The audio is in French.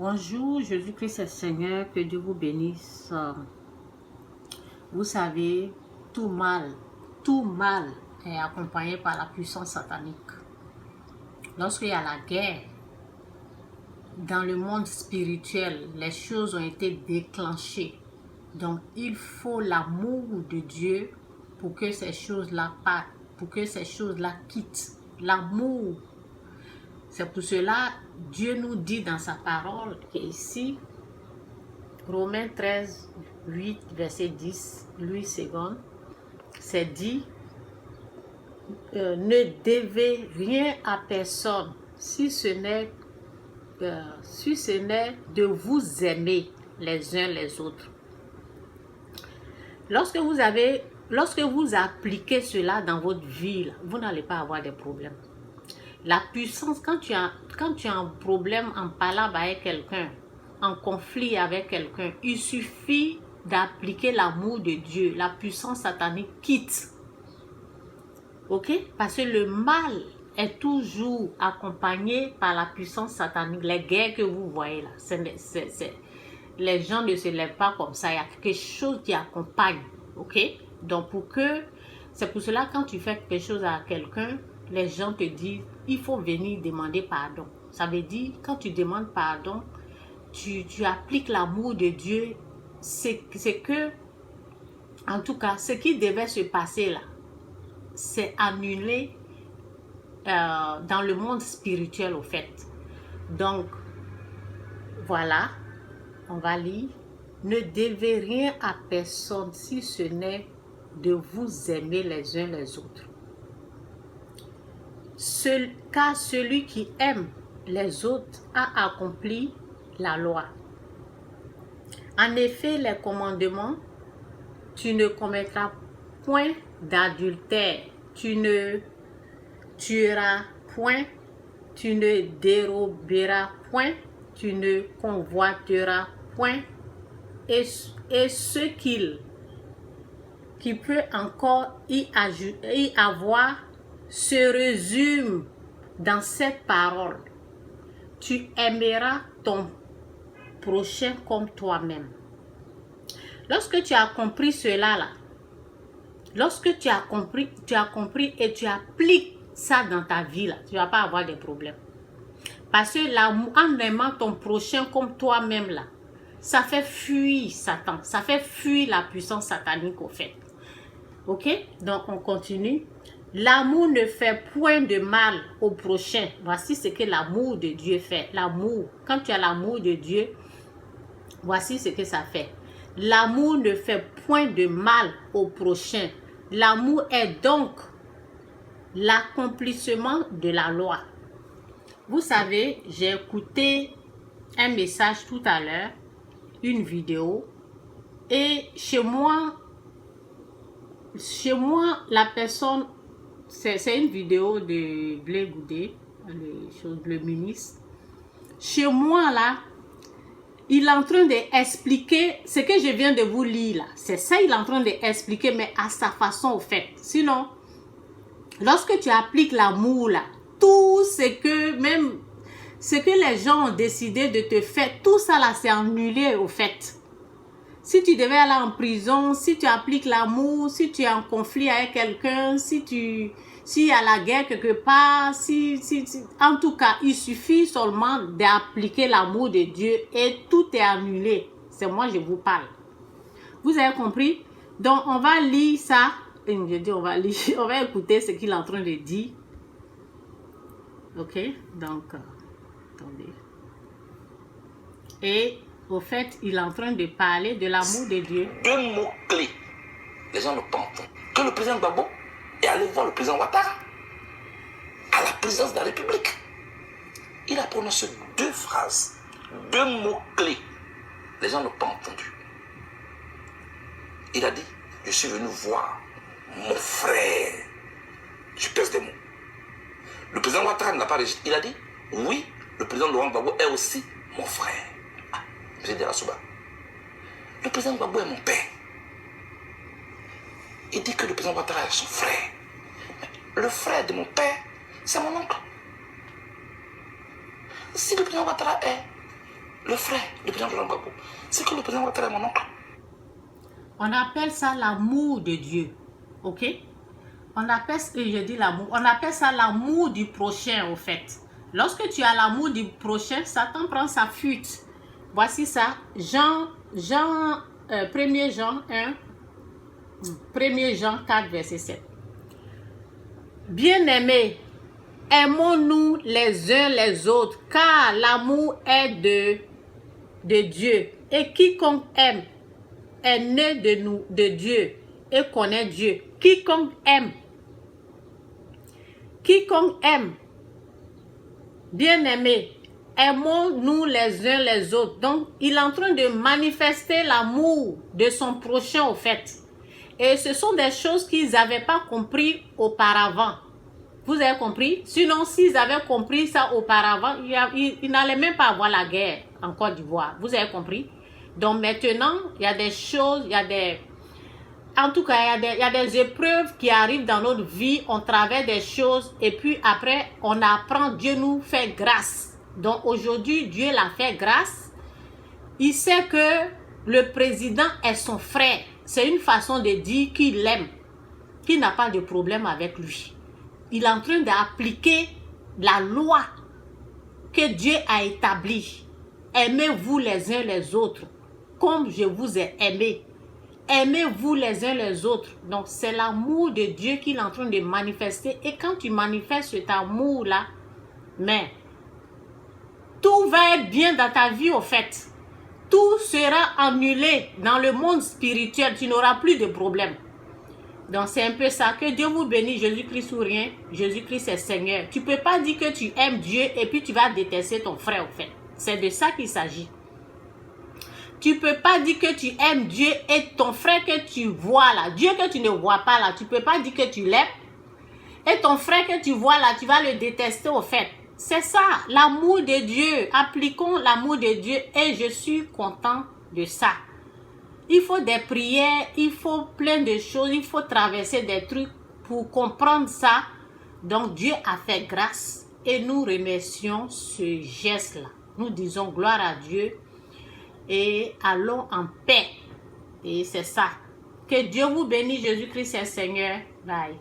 Bonjour, Jésus-Christ est Seigneur, que Dieu vous bénisse. Vous savez, tout mal est accompagné par la puissance satanique. Lorsqu'il y a la guerre, dans le monde spirituel, les choses ont été déclenchées. Donc, il faut l'amour de Dieu pour que ces choses-là partent, pour que ces choses-là quittent. L'amour. C'est pour cela, Dieu nous dit dans sa parole qu'ici, Romains 13, 8, verset 10, Louis II, c'est dit, ne devez rien à personne si ce n'est de vous aimer les uns les autres. Lorsque vous appliquez cela dans votre vie, vous n'allez pas avoir de problèmes. La puissance, quand tu as un problème en parlant avec quelqu'un, en conflit avec quelqu'un, il suffit d'appliquer l'amour de Dieu. La puissance satanique quitte. Ok? Parce que le mal est toujours accompagné par la puissance satanique. Les guerres que vous voyez là, les gens ne se lèvent pas comme ça. Il y a quelque chose qui accompagne. Ok? Donc c'est pour cela quand tu fais quelque chose à quelqu'un, les gens te disent, il faut venir demander pardon. Ça veut dire, quand tu demandes pardon, tu appliques l'amour de Dieu. C'est que, en tout cas, ce qui devait se passer là, c'est annulé dans le monde spirituel au fait. Donc, voilà, on va lire. Ne devez rien à personne si ce n'est de vous aimer les uns les autres. Car celui qui aime les autres a accompli la loi. En effet, les commandements, tu ne commettras point d'adultère, tu ne tueras point, tu ne déroberas point, tu ne convoiteras point, et ce qui peut encore y avoir se résume dans cette parole. Tu aimeras ton prochain comme toi-même. Lorsque tu as compris cela là, lorsque tu as compris et tu appliques ça dans ta vie là, tu ne vas pas avoir de problème. Parce que l'amour, en aimant ton prochain comme toi-même là, ça fait fuir Satan, ça fait fuir la puissance satanique au fait. Ok? Donc on continue. L'amour ne fait point de mal au prochain. Voici ce que l'amour de Dieu fait. L'amour, quand tu as l'amour de Dieu, voici ce que ça fait. L'amour ne fait point de mal au prochain. L'amour est donc l'accomplissement de la loi. Vous savez, j'ai écouté un message tout à l'heure, une vidéo, et chez moi, la personne, c'est une vidéo de Blé Goudé, le ministre. Chez moi, là, il est en train d'expliquer ce que je viens de vous lire, là. C'est ça, il est en train d'expliquer, mais à sa façon, au fait. Sinon, lorsque tu appliques l'amour, là, tout ce que les gens ont décidé de te faire, tout ça, là, c'est annulé, au fait. Si tu devais aller en prison, si tu appliques l'amour, si tu es en conflit avec quelqu'un, s'il y a la guerre quelque part, en tout cas, il suffit seulement d'appliquer l'amour de Dieu et tout est annulé. C'est moi, je vous parle. Vous avez compris? Donc, on va lire ça. Je dis, on va écouter ce qu'il est en train de dire. Ok? Donc, attendez. Et au fait, il est en train de parler de l'amour de Dieu. Deux mots-clés, les gens ne pensent. Que le président Gbagbo est allé voir le président Ouattara à la présidence de la République. Il a prononcé deux phrases, deux mots-clés. Les gens n'ont pas entendu. Il a dit, je suis venu voir mon frère. Je pèse des mots. Le président Ouattara n'a pas réagi. Il a dit, oui, le président Laurent Gbagbo est aussi mon frère. Le président Gbagbo est mon père. Il dit que le président Ouattara est son frère. Le frère de mon père, c'est mon oncle. Si le président Ouattara est le frère du président Laurent Gbagbo, c'est que le président Ouattara est mon oncle. On appelle ça l'amour de Dieu. Ok? On appelle, je dis l'amour, on appelle ça l'amour du prochain, au fait. Lorsque tu as l'amour du prochain, Satan prend sa fuite. Voici ça, 1 Jean 4, verset 7. Bien-aimés, aimons-nous les uns les autres, car l'amour est de Dieu. Et quiconque aime est né de Dieu et connaît Dieu. Quiconque aime, bien-aimés, aimons-nous les uns les autres. Donc, il est en train de manifester l'amour de son prochain, au fait. Et ce sont des choses qu'ils n'avaient pas compris auparavant. Vous avez compris? Sinon, s'ils avaient compris ça auparavant, ils n'allaient même pas avoir la guerre en Côte d'Ivoire. Vous avez compris? Donc maintenant, il y a des choses, en tout cas, il y a des épreuves qui arrivent dans notre vie, on traverse des choses et puis après, on apprend, Dieu nous fait grâce. Donc aujourd'hui, Dieu l'a fait grâce. Il sait que le président est son frère. C'est une façon de dire qu'il l'aime, qu'il n'a pas de problème avec lui. Il est en train d'appliquer la loi que Dieu a établie. Aimez-vous les uns les autres comme je vous ai aimé. Aimez-vous les uns les autres. Donc, c'est l'amour de Dieu qu'il est en train de manifester. Et quand tu manifestes cet amour-là, mais tout va être bien dans ta vie, au fait. Tout sera annulé dans le monde spirituel. Tu n'auras plus de problème. Donc, c'est un peu ça. Que Dieu vous bénisse, Jésus-Christ ou rien. Jésus-Christ est Seigneur. Tu ne peux pas dire que tu aimes Dieu et puis tu vas détester ton frère, au fait. C'est de ça qu'il s'agit. Tu ne peux pas dire que tu aimes Dieu et ton frère que tu vois là, Dieu que tu ne vois pas là, tu ne peux pas dire que tu l'aimes. Et ton frère que tu vois là, tu vas le détester, au fait. C'est ça, l'amour de Dieu. Appliquons l'amour de Dieu et je suis content de ça. Il faut des prières, il faut plein de choses, il faut traverser des trucs pour comprendre ça. Donc Dieu a fait grâce et nous remercions ce geste-là. Nous disons gloire à Dieu et allons en paix. Et c'est ça. Que Dieu vous bénisse, Jésus-Christ est Seigneur. Bye.